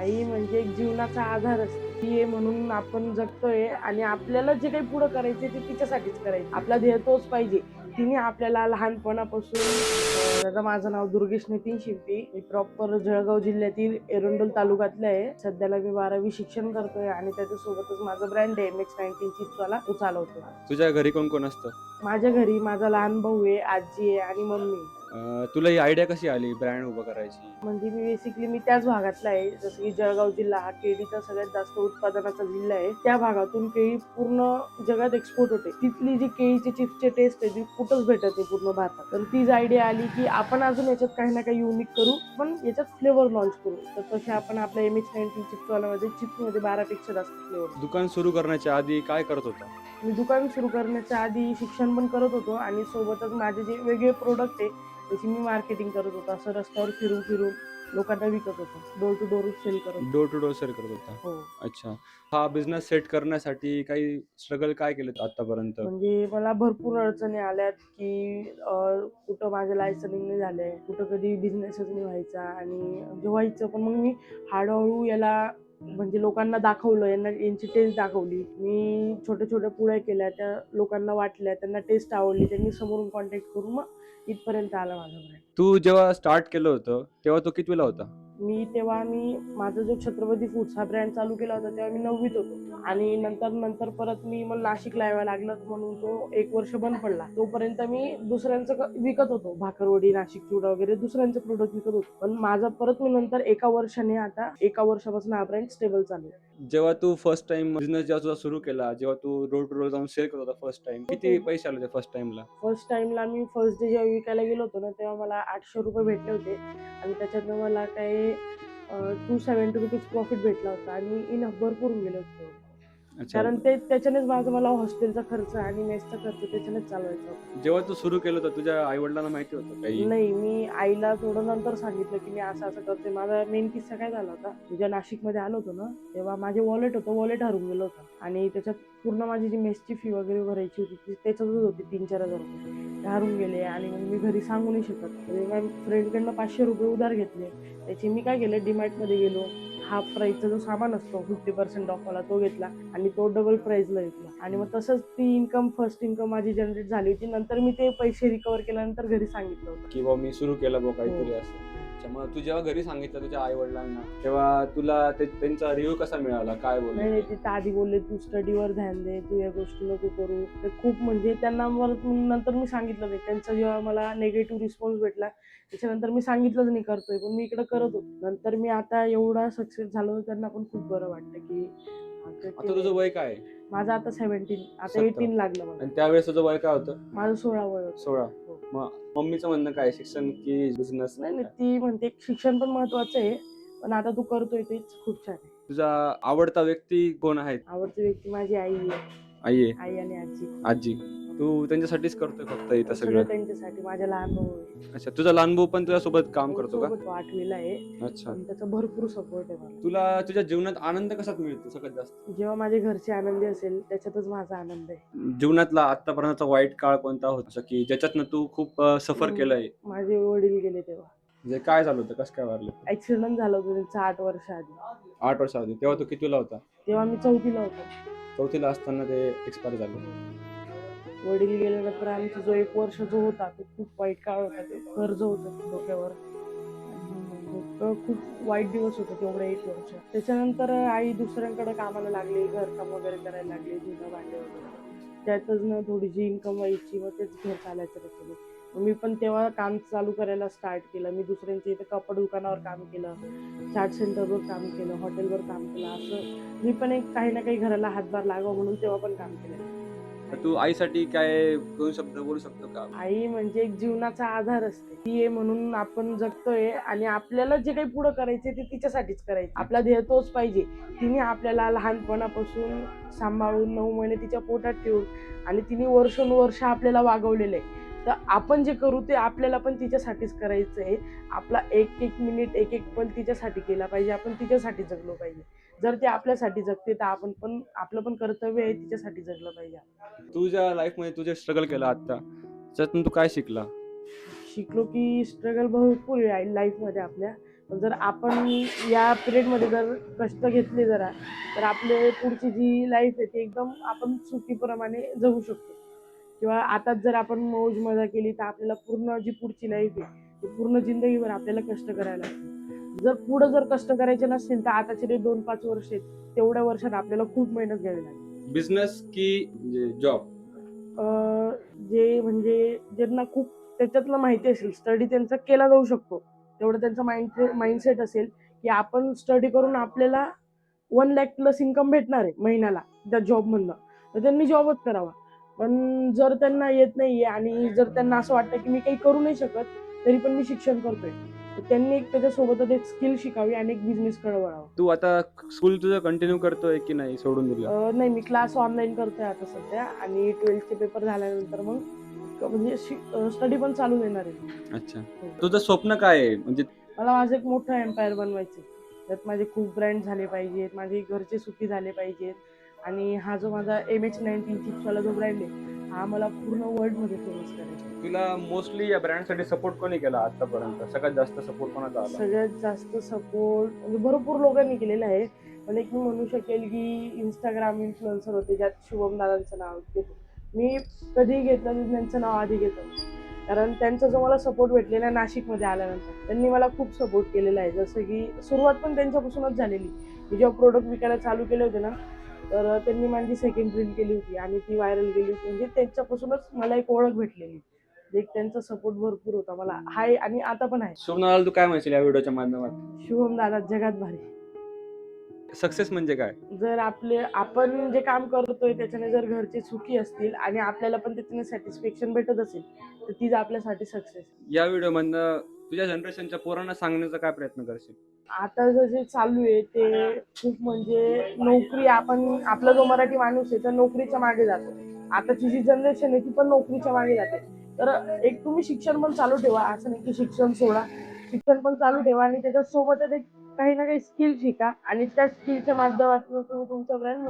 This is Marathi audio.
आई म्हणजे एक जीवनाचा आधार असते. ती आहे म्हणून आपण जगतोय आणि आपल्याला जे काही पुढे करायचे ते तिच्यासाठीच करायचं. आपला ध्येय तोच पाहिजे. तिने आपल्याला लहानपणापासून दादा माझं नाव दुर्गेश नितीन शिंपी. मी प्रॉपर जळगाव जिल्ह्यातील एरंडोल तालुक्यातले आहे. सध्याला मी 12वी शिक्षण करतोय आणि त्याच्यासोबतच माझा ब्रँड आहे MX19 चिप्सवाला तो चालवतो. तुझ्या घरी कोण कोण असतं? माझ्या घरी माझा लहान भाऊ आहे, आजी आहे आणि मम्मी. तुला ही आयडिया कशी आली ब्रँड उभं करायची? म्हणजे मी त्याच भागातला आहे. जसं की जळगाव जिल्हा हा केळीचा सगळ्यात जास्त उत्पादनाचा जिल्हा आहे. त्या भागातून केळी पूर्ण जगात एक्सपोर्ट होते. तिथली जी केळीची चिप्सची टेस्ट आहे ती कुठंच भेटत नाही पूर्ण भारतात. तर तीच आयडिया आली की आपण अजून याच्यात काही ना काही युनिक करू, पण याच्यात फ्लेवर लॉन्च करू. तर तसे आपण आपल्या MX19 चिप्सवाल्यामध्ये चिप्समध्ये 12 पेक्षा जास्त फ्लेवर. दुकान सुरू करण्याच्या आधी काय करत होता? मी दुकान सुरू करण्याच्या आधी शिक्षण पण करत होतो आणि सोबतच माझे जे वेगळे प्रोडक्ट आहे त्याची मी मार्केटिंग करत होतो. असं रस्त्यावर फिरून फिरून लोकांना विकत होतो. डोर टू डोर सेल करत होतो. डोर टू डोर सेल करत होता. हो. अच्छा. हा बिझनेस सेट करण्यासाठी काही स्ट्रगल काय केलेत आतापर्यंत? म्हणजे मला भरपूर अडचणी आल्यात की कुठं माझं लायसनिंग नाही झालंय, कुठं कधी बिझनेसच नाही व्हायचा आणि म्हणजे व्हायचं पण मग मी हळूहळू याला म्हणजे लोकांना दाखवलं, यांची टेस्ट दाखवली. मी छोट्या छोट्या पुड्या केल्या, त्या लोकांना वाटल्या, त्यांना टेस्ट आवडली, त्यांनी समोरून कॉन्टॅक्ट करून मग इथपर्यंत आला माझा ब्रँड. तू जेव्हा स्टार्ट केलं होतं तेव्हा तू कितवीला होता? मी माझा जो छत्रपती फूड्स हा ब्रँड चालू केला होता तेव्हा मी 9वीत होतो आणि नंतर परत मी मला नाशिकला यावं लागलं म्हणून तो 1 वर्ष बंद पडला. तोपर्यंत मी दुसऱ्यांचं विकत होतो, भाकरवडी, नाशिक चिवडा वगैरे दुसऱ्यांचे प्रोडक्ट विकत होतो. पण माझा परत मी नंतर 1 वर्षापासून हा ब्रँड स्टेबल चालू आहे. जेव्हा तू फर्स्ट टाइम बिझनेस जेव्हा तुझा सुरू केला, जेव्हा तू डोर टू डोर जाऊन सेल करत होता फर्स्ट टाइम, किती पैसे आले होते फर्स्ट टाइमला? फर्स्ट टाइमला मी फर्स्ट डे जेव्हा विकायला गेलो होतो ना तेव्हा मला 800 रुपये भेटले होते आणि त्याच्यातनं मला काही 270 रुपीज प्रॉफिट भेटला होता आणि इनफ भरपूर गेले होते. अच्छा. कारण त्याच्यानेच मला हॉस्टेलचा खर्च आणि मेसचा खर्च त्याच्यानेच चालवायचा होता. जेव्हा तू सुरू केलं होतं तुझ्या आई वडिलांना माहिती होतं काही? नाही, मी आईला थोडं नंतर सांगितलं की मी असं असं करतोय. माझा मेन किस्सा काय झाला होता, जेव्हा नाशिकमध्ये आलो होतो ना तेव्हा माझे वॉलेट हरवून गेलं होतं आणि त्याच्यात पूर्ण माझी जी मेसची फी वगैरे भरायची होती ती त्याच्यातच होती 3-4 हजार रुपये. ते हरून गेले आणि मग मी घरी सांगू नाही शकत. म्हणजे माझ्या फ्रेंडकडनं 500 रुपये उधार घेतले. त्याची मी काय केलं, डीमार्टमध्ये गेलो, हाफ प्राईसचा जो सामान असतो 50% ऑफवाला तो घेतला आणि तो डबल प्राईसला घेतला आणि मग तसंच ती फर्स्ट इन्कम माझी जनरेट झाली होती. नंतर मी ते पैसे रिकवर केल्यानंतर घरी सांगितलं होतं. की बाबा मी सुरू केलं बुवा काहीतरी हो. असं. अच्छा, मग तू जेव्हा घरी सांगितलं तुझ्या आई वडिलांना तेव्हा तुला त्यांचा रिव्ह्यू कसा मिळाला? काय बोलले नाही, ते? ते तर आधी बोलले तू स्टडीवर ध्यान दे, तू या गोष्टी नको करू. ते खूप म्हणजे त्यांना नंतर मी सांगितलं नाही. त्यांचा जेव्हा मला निगेटिव्ह रिस्पॉन्स भेटला त्याच्यानंतर मी सांगितलंच नाही करतोय, पण मी इकडे करत होतो. नंतर मी आता एवढा सक्सेस झालो तर त्यांना पण खूप बरं वाटतं की आता तुझं वय काय आहे? माझं आता 17, आता 17. 18 लागलं मला. आणि त्यावेळेस तुझं वय काय होतं? माझं 16 वय होतं. 16. हो. मग मम्मीचं म्हणणं काय, शिक्षण की बिझनेस? नाही, ती म्हणते शिक्षण पण महत्वाचं आहे, पण आता तू करतोय तेच खूप छान आहे. तुझा आवडता व्यक्ती कोण आहे? आवडती व्यक्ती माझी आई आहे. आई आहे. आई आणि आजी. आजी. तू त्यांच्यासाठीच करतोय फक्त इथं सगळं सगळं? त्यांच्यासाठी. माझ्या लहान भाऊ आहे. अच्छा, तुझा लहान भाऊ पण तुझ्यासोबत काम हो, करतो का? सोबत तो 8वीला आहे. अच्छा. पण त्याचा भरपूर सपोर्ट आहे मला. तुला तुझ्या जीवनात आनंद कसा मिळतो सगळ्यात जास्त? जेव्हा माझे घरचे आनंदी असेल त्याच्यातच माझा आनंद आहे. जीवनातला आतापर्यंतचा वाईट काळ कोणता होता की ज्याच्यातनं तू खूप सफर केलंय? माझे वडील गेले तेव्हा. म्हणजे काय झालं होतं? कसं काय वारले? ऍक्सिडेंट झालं होतं त्यांचं 8 वर्ष आधी. 8 वर्ष आधी. तेव्हा तू कितवीला होता? तेव्हा मी 4थीला होतो. 4थीला असताना ते एक्सपायर झाले. वडील गेल्यानंतर आमचा जो 1 वर्ष जो होता तो खूप वाईट काळ होता. ते कर्ज होतं डोक्यावर आणि खूप वाईट दिवस होते तेवढं 1 वर्ष. त्याच्यानंतर आई दुसऱ्यांकडे कामाला लागली, घरकाम वगैरे करायला लागली, धुणं भांडे वगैरे. त्यातच ना थोडीशी इन्कम व्हायची, मग तेच घर चालायचं त्याच्याने. मग मी पण तेव्हा काम चालू करायला स्टार्ट केलं. मी दुसऱ्यांच्या इथे कपडे दुकानावर काम केलं, चाट सेंटरवर काम केलं, हॉटेलवर काम केलं. असं मी पण एक काही ना काही घराला हातभार लागावा म्हणून तेव्हा पण काम केलं. तर तू आईसाठी काय 2 शब्द बोलू शकतो का? आई म्हणजे एक जीवनाचा आधार असते. ती आहे म्हणून आपण जगतोय आणि आपल्याला जे काही पुढे करायचे ते तिच्यासाठीच करायचं. आपला ध्येय तोच पाहिजे. तिने आपल्याला लहानपणापासून सांभाळून 9 महिने तिच्या पोटात ठेवून आणि तिने वर्षानुवर्ष आपल्याला वागवलेलं आहे. तर आपण जे करू ते आपल्याला पण तिच्यासाठीच करायचं आहे. आपला एक मिनिट, एक पल तिच्यासाठी केला पाहिजे. आपण तिच्यासाठी जगलो पाहिजे. जर ती आपल्यासाठी जगते तर आपण पण आपलं पण कर्तव्य आहे तिच्यासाठी जगलं पाहिजे. तुझ्या लाईफमध्ये तू जे स्ट्रगल केलं आता, त्याच्यातून तू काय शिकला? शिकलो की स्ट्रगल भरपूर आहे लाईफमध्ये आपल्या, जर आपण या पिरियडमध्ये जर कष्ट घेतले जरा, तर आपले पुढची जी लाईफ आहे ती एकदम आपण सुखीप्रमाणे जगू शकतो. किंवा आताच जर आपण मौज मजा केली तर आपल्याला पूर्ण जी पुढची लाईफ आहे ती पूर्ण जिंदगीभर आपल्याला कष्ट करायला लागते. जर पुढं जर कष्ट करायचे नसतील तर आताचे जे 2-5 वर्ष आहेत तेवढ्या वर्षात आपल्याला खूप मेहनत घ्यावी लागेल. बिझनेस की जॉब? जे म्हणजे ज्यांना खूप त्याच्यातलं माहिती असेल, स्टडी त्यांचा केला जाऊ शकतो. तेवढं त्यांचा माइंडसेट असेल, की आपण स्टडी करून आपल्याला 1,00,000 प्लस इन्कम भेटणार आहे महिन्याला त्या जॉबमधनं, तर त्यांनी जॉबच करावा. पण जर त्यांना येत नाहीये आणि जर त्यांना असं वाटतं, की मी काही करू नाही शकत, तरी पण मी शिक्षण करतोय, तर त्यांनी एक त्याच्यासोबतच एक स्किल शिकावी आणि एक बिझनेसकडे वळावं. तू आता स्कूल तुझं कंटिन्यू करतोय की नाही, सोडून दिलं? नाही, मी क्लास ऑनलाईन करतोय आता सध्या आणि 12th पेपर झाल्यानंतर मग म्हणजे स्टडी पण चालू देणार आहे. अच्छा. हो. तुझं स्वप्न काय आहे? म्हणजे मला माझं एक मोठं एम्पायर बनवायचं. त्यात माझे खूप ब्रँड झाले पाहिजेत, माझे घरचे सुखी झाले पाहिजेत आणि हा जो माझा MH19 चिप्सवाला जो ब्रँड आहे, हा मला पूर्ण वर्ल्डमध्ये फेमस करायचा आहे. तुला मोस्टली या ब्रँडसाठी सपोर्ट कोणी केला आतापर्यंत? सगळ्यात जास्त सपोर्ट कोणाचा आला? सगळ्यात जास्त सपोर्ट म्हणजे भरपूर लोकांनी केलेला आहे. पण एक मी म्हणू शकेल की Instagram इन्फ्लुएन्सर होते, ज्यात शुभम दादांचं नाव घेतो. मी कधीही घेतलं तर त्यांचं नाव आधी घेतो. कारण त्यांचा जो मला सपोर्ट भेटलेला आहे नाशिकमध्ये आल्यानंतर, त्यांनी मला खूप सपोर्ट केलेला आहे. जसं की सुरुवात पण त्यांच्यापासूनच झालेली. मी जेव्हा प्रोडक्ट विकायला चालू केले होते ना, तर त्यांनी माझी सेकंड रील केली होती आणि ती व्हायरल गेली होती. म्हणजे त्यांच्यापासूनच मला एक ओळख भेटलेली. एक त्यांचा सपोर्ट भरपूर होता मला, आहे आणि आता पण आहे. शुभनाला तू काय म्हणशील या व्हिडिओच्या माध्यमात? शुभम दादा जगात भारी. सक्सेस म्हणजे काय? जर आपण जे काम करतोय त्याच्याने जर घरचे सुखी असतील आणि आपल्याला पण त्याच्याने सॅटिस्फॅक्शन भेटत असेल, तर तीच आपल्यासाठी सक्सेस. या व्हिडिओमधनं तुझ्या जनरेशनच्या पोरांना सांगण्याचा काय प्रयत्न करशील? आता जे चालू आहे ते खूप म्हणजे नोकरी, आपला जो मराठी माणूस आहे तर नोकरीच्या मागे जातो. आताची जी जनरेशन आहे ती पण नोकरीच्या मागे जाते. तर एक तुम्ही शिक्षण पण चालू ठेवा, असं नाही की शिक्षण सोडा. शिक्षण पण चालू ठेवा आणि त्याच्यासोबतच एक काही ना काही स्किल शिका आणि त्या स्किलच्या माध्यमातून तुम्ही तुमचा ब्रँड